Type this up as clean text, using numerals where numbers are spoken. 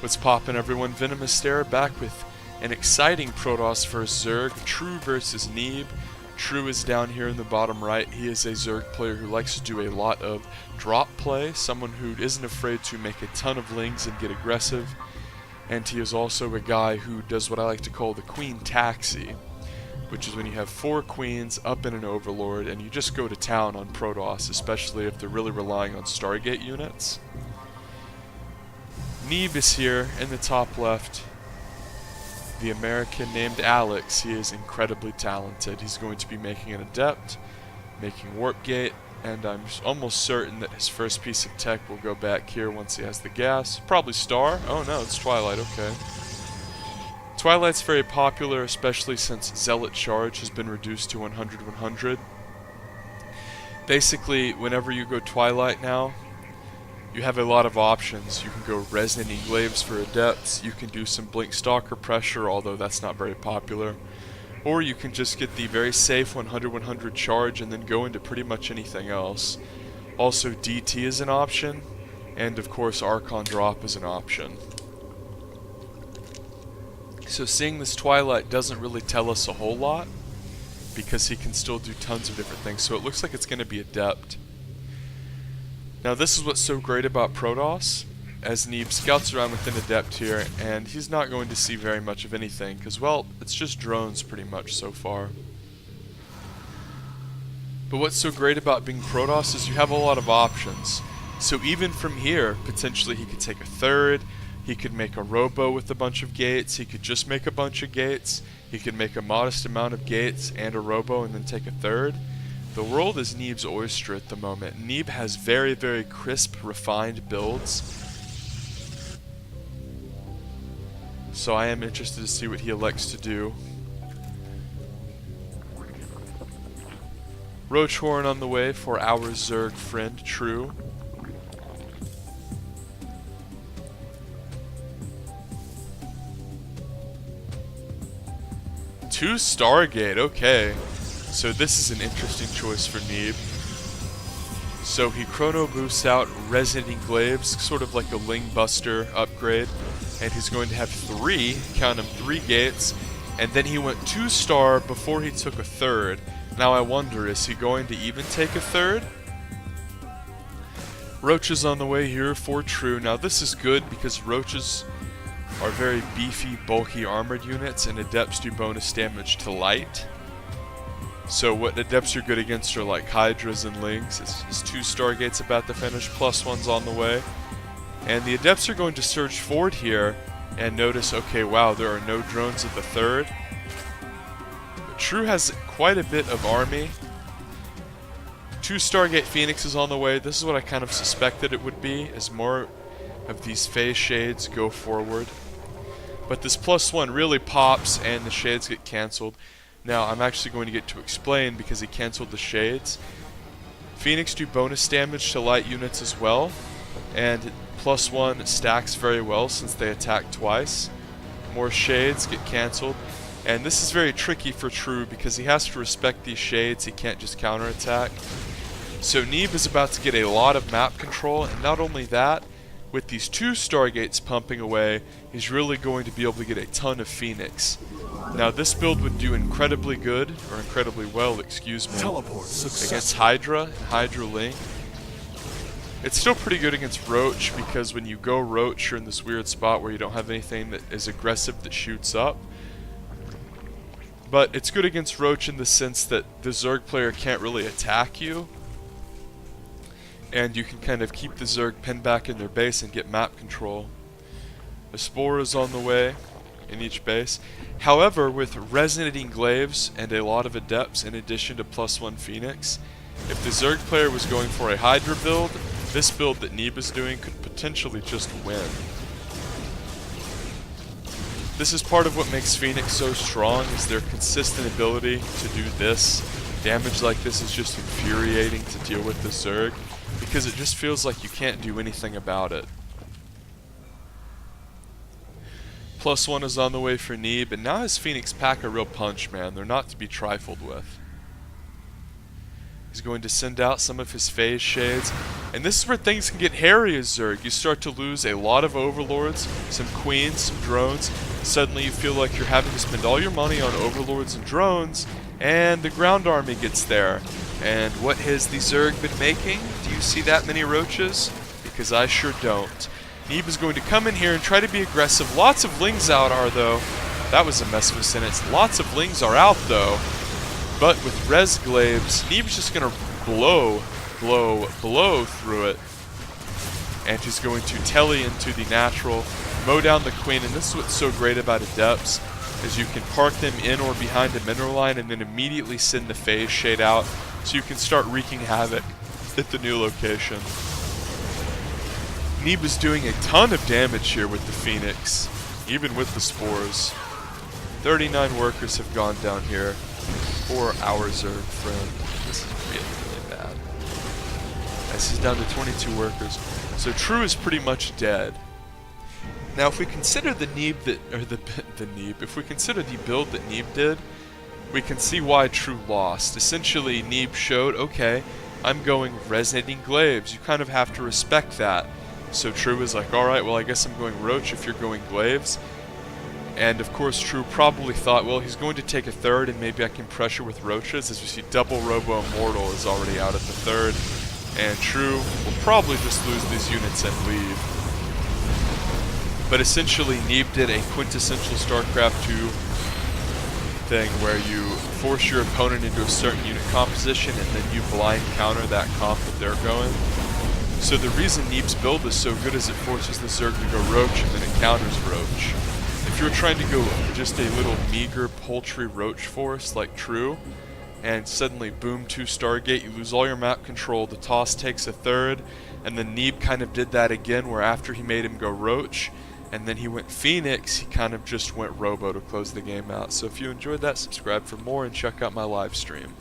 What's poppin', everyone? VenomousStare back with an exciting Protoss vs Zerg. True versus Neeb. True is down here in the bottom right. He is a Zerg player who likes to do a lot of drop play, someone who isn't afraid to make a ton of lings and get aggressive. And he is also a guy who does what I like to call the Queen Taxi, which is when you have 4 queens up in an overlord and you just go to town on Protoss, especially if they're really relying on Stargate units. Neeb is here in the top left. The American named Alex. He is incredibly talented. He's going to be making an Adept, making Warp Gate, and I'm almost certain that his first piece of tech will go back here once he has the gas. Probably Star. Oh no, it's Twilight, okay. Twilight's very popular, especially since Zealot Charge has been reduced to 100-100. Basically, whenever you go Twilight now, you have a lot of options. You can go Resonant Glaives for Adepts, you can do some Blink Stalker Pressure, although that's not very popular. Or you can just get the very safe 100-100 charge and then go into pretty much anything else. Also, DT is an option, and of course Archon Drop is an option. So seeing this Twilight doesn't really tell us a whole lot, because he can still do tons of different things, so it looks like it's going to be Adept. Now this is what's so great about Protoss, as Neeb scouts around with an Adept here, and he's not going to see very much of anything, because, well, it's just drones pretty much so far. But what's so great about being Protoss is you have a lot of options. So even from here, potentially he could take a third, he could make a robo with a bunch of gates, he could just make a bunch of gates, he could make a modest amount of gates and a robo and then take a third. The world is Neeb's oyster at the moment. Neeb has very, very crisp, refined builds. So I am interested to see what he elects to do. Roach Horn on the way for our Zerg friend, True. Two Stargate, okay. So this is an interesting choice for Neeb. So he chrono boosts out Resonant Glaives, sort of like a Ling Buster upgrade, and he's going to have 3, count them, 3 gates, and then he went 2-star before he took a third. Now I wonder, is he going to even take a third? Roaches on the way here for True. Now this is good because Roaches are very beefy, bulky armored units, and Adepts do bonus damage to light. So what Adepts are good against are like Hydras and Lings. It's 2 Stargates about to finish, +1's on the way. And the Adepts are going to surge forward here and notice, okay, wow, there are no drones at the third. But True has quite a bit of army. 2 Stargate Phoenixes on the way. This is what I kind of suspected it would be, as more of these phase shades go forward. But this +1 really pops and the shades get cancelled. Now, I'm actually going to get to explain because he cancelled the shades. Phoenix do bonus damage to light units as well, and +1 stacks very well since they attack twice. More shades get cancelled, and this is very tricky for True because he has to respect these shades, he can't just counterattack. So Neeb is about to get a lot of map control, and not only that, with these 2 Stargates pumping away, he's really going to be able to get a ton of Phoenix. Now this build would do incredibly good, or incredibly well, excuse me, against Hydra and Hydra Ling. It's still pretty good against Roach, because when you go Roach, you're in this weird spot where you don't have anything that is aggressive that shoots up. But it's good against Roach in the sense that the Zerg player can't really attack you, and you can kind of keep the Zerg pinned back in their base and get map control. The Spore is on the way in each base. However, with Resonant Glaives and a lot of Adepts in addition to +1 Phoenix, if the Zerg player was going for a Hydra build, this build that Neeb is doing could potentially just win. This is part of what makes Phoenix so strong, is their consistent ability to do this. Damage like this is just infuriating to deal with the Zerg, because it just feels like you can't do anything about it. +1 is on the way for Neeb, and now his Phoenix pack a real punch, man. They're not to be trifled with. He's going to send out some of his phase shades. And this is where things can get hairy as Zerg. You start to lose a lot of overlords, some queens, some drones. Suddenly you feel like you're having to spend all your money on overlords and drones, and the ground army gets there. And what has the Zerg been making? Do you see that many roaches? Because I sure don't. Neeb is going to come in here and try to be aggressive. Lots of lings out are, though. That was a mess of a sentence. Lots of lings are out, though. But with res glaives, Neeb's just going to blow through it. And he's going to telly into the natural, mow down the queen. And this is what's so great about adepts, is you can park them in or behind a mineral line and then immediately send the phase shade out, so you can start wreaking havoc at the new location. Neeb is doing a ton of damage here with the Phoenix, even with the spores. 39 workers have gone down here for our Zerg friend. This is really bad. This is down to 22 workers. So True is pretty much dead. Now, if we consider the Neeb that, or the Neeb, if we consider the build that Neeb did, we can see why True lost. Essentially, Neeb showed, okay, I'm going resonating glaives. You kind of have to respect that. So True was like, alright, well I guess I'm going Roach if you're going glaives. And of course True probably thought, well, he's going to take a third and maybe I can pressure with Roaches. As you see, double Robo Immortal is already out at the third. And True will probably just lose these units and leave. But essentially Neeb did a quintessential StarCraft 2 thing where you force your opponent into a certain unit composition and then you blind counter that comp that they're going. So the reason Neeb's build is so good is it forces the Zerg to go Roach and then it counters Roach. If you're trying to go just a little meager poultry Roach force like True, and suddenly boom 2 Stargate, you lose all your map control, the toss takes a third, and then Neeb kind of did that again where after he made him go Roach, and then he went Phoenix, he kind of just went Robo to close the game out. So if you enjoyed that, subscribe for more and check out my live stream.